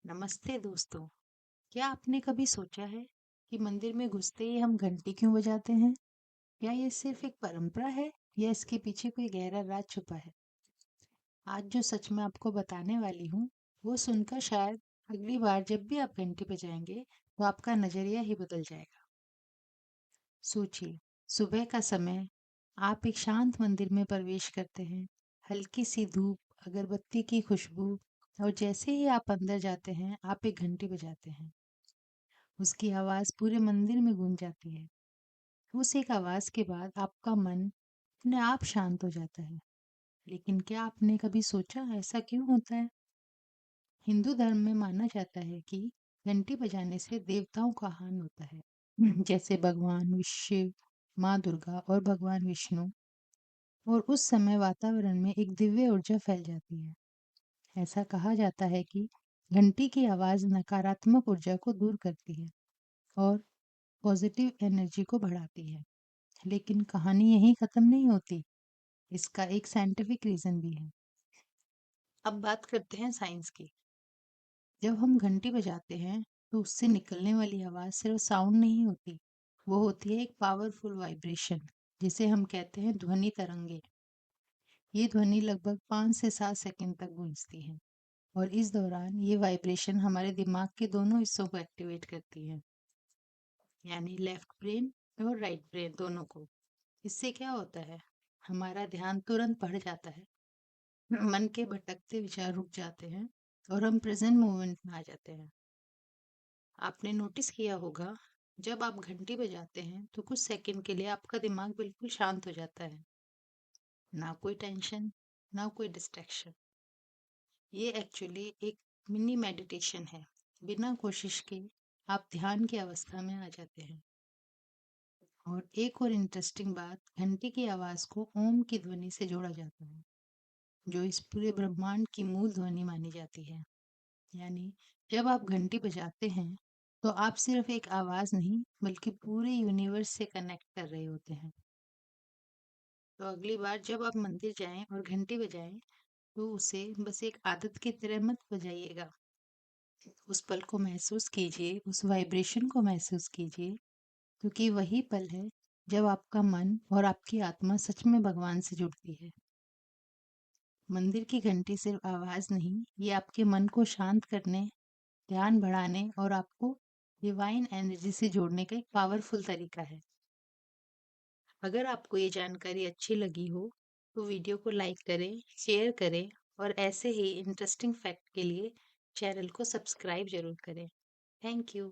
नमस्ते दोस्तों। क्या आपने कभी सोचा है कि मंदिर में घुसते ही हम घंटी क्यों बजाते हैं? क्या ये सिर्फ एक परंपरा है या इसके पीछे कोई गहरा राज छुपा है? आज जो सच मैं आपको बताने वाली हूँ, वो सुनकर शायद अगली बार जब भी आप घंटी बजाएंगे, तो आपका नजरिया ही बदल जाएगा। सोचिए, सुबह का समय, आप एक शांत मंदिर में प्रवेश करते हैं। हल्की सी धूप, अगरबत्ती की खुशबू, और जैसे ही आप अंदर जाते हैं, आप एक घंटी बजाते हैं। उसकी आवाज पूरे मंदिर में गूंज जाती है। उस एक आवाज के बाद आपका मन अपने आप शांत हो जाता है। लेकिन क्या आपने कभी सोचा ऐसा क्यों होता है? हिंदू धर्म में माना जाता है कि घंटी बजाने से देवताओं का आह्वान होता है। जैसे भगवान शिव, माँ दुर्गा और भगवान विष्णु। और उस समय वातावरण में एक दिव्य ऊर्जा फैल जाती है। ऐसा कहा जाता है कि घंटी की आवाज नकारात्मक ऊर्जा को दूर करती है और पॉजिटिव एनर्जी को बढ़ाती है। लेकिन कहानी यहीं खत्म नहीं होती। इसका एक साइंटिफिक रीजन भी है। अब बात करते हैं साइंस की। जब हम घंटी बजाते हैं, तो उससे निकलने वाली आवाज सिर्फ साउंड नहीं होती, वो होती है एक पावरफुल वाइब्रेशन, जिसे हम कहते हैं ध्वनि तरंगे। ये ध्वनि लगभग 5 से 7 सेकंड तक गूंजती है, और इस दौरान ये वाइब्रेशन हमारे दिमाग के दोनों हिस्सों को एक्टिवेट करती है, यानी लेफ्ट ब्रेन और राइट ब्रेन दोनों को। इससे क्या होता है, हमारा ध्यान तुरंत बढ़ जाता है, मन के भटकते विचार रुक जाते हैं, और हम प्रेजेंट मोमेंट में आ जाते हैं। आपने नोटिस किया होगा, जब आप घंटी बजाते हैं तो कुछ सेकंड के लिए आपका दिमाग बिल्कुल शांत हो जाता है। ना कोई टेंशन, ना कोई डिस्ट्रैक्शन। ये एक्चुअली एक मिनी मेडिटेशन है। बिना कोशिश के आप ध्यान की अवस्था में आ जाते हैं। और एक और इंटरेस्टिंग बात, घंटी की आवाज को ओम की ध्वनि से जोड़ा जाता है, जो इस पूरे ब्रह्मांड की मूल ध्वनि मानी जाती है। यानी जब आप घंटी बजाते हैं, तो आप सिर्फ एक आवाज नहीं, बल्कि पूरे यूनिवर्स से कनेक्ट कर रहे होते हैं। तो अगली बार जब आप मंदिर जाएं और घंटी बजाएं, तो उसे बस एक आदत की तरह मत बजाइएगा। उस पल को महसूस कीजिए, उस वाइब्रेशन को महसूस कीजिए, क्योंकि वही पल है जब आपका मन और आपकी आत्मा सच में भगवान से जुड़ती है। मंदिर की घंटी सिर्फ आवाज नहीं, ये आपके मन को शांत करने, ध्यान बढ़ाने और आपको डिवाइन एनर्जी से जोड़ने का एक पावरफुल तरीका है। अगर आपको ये जानकारी अच्छी लगी हो, तो वीडियो को लाइक करें, शेयर करें, और ऐसे ही इंटरेस्टिंग फैक्ट के लिए चैनल को सब्सक्राइब जरूर करें। Thank you.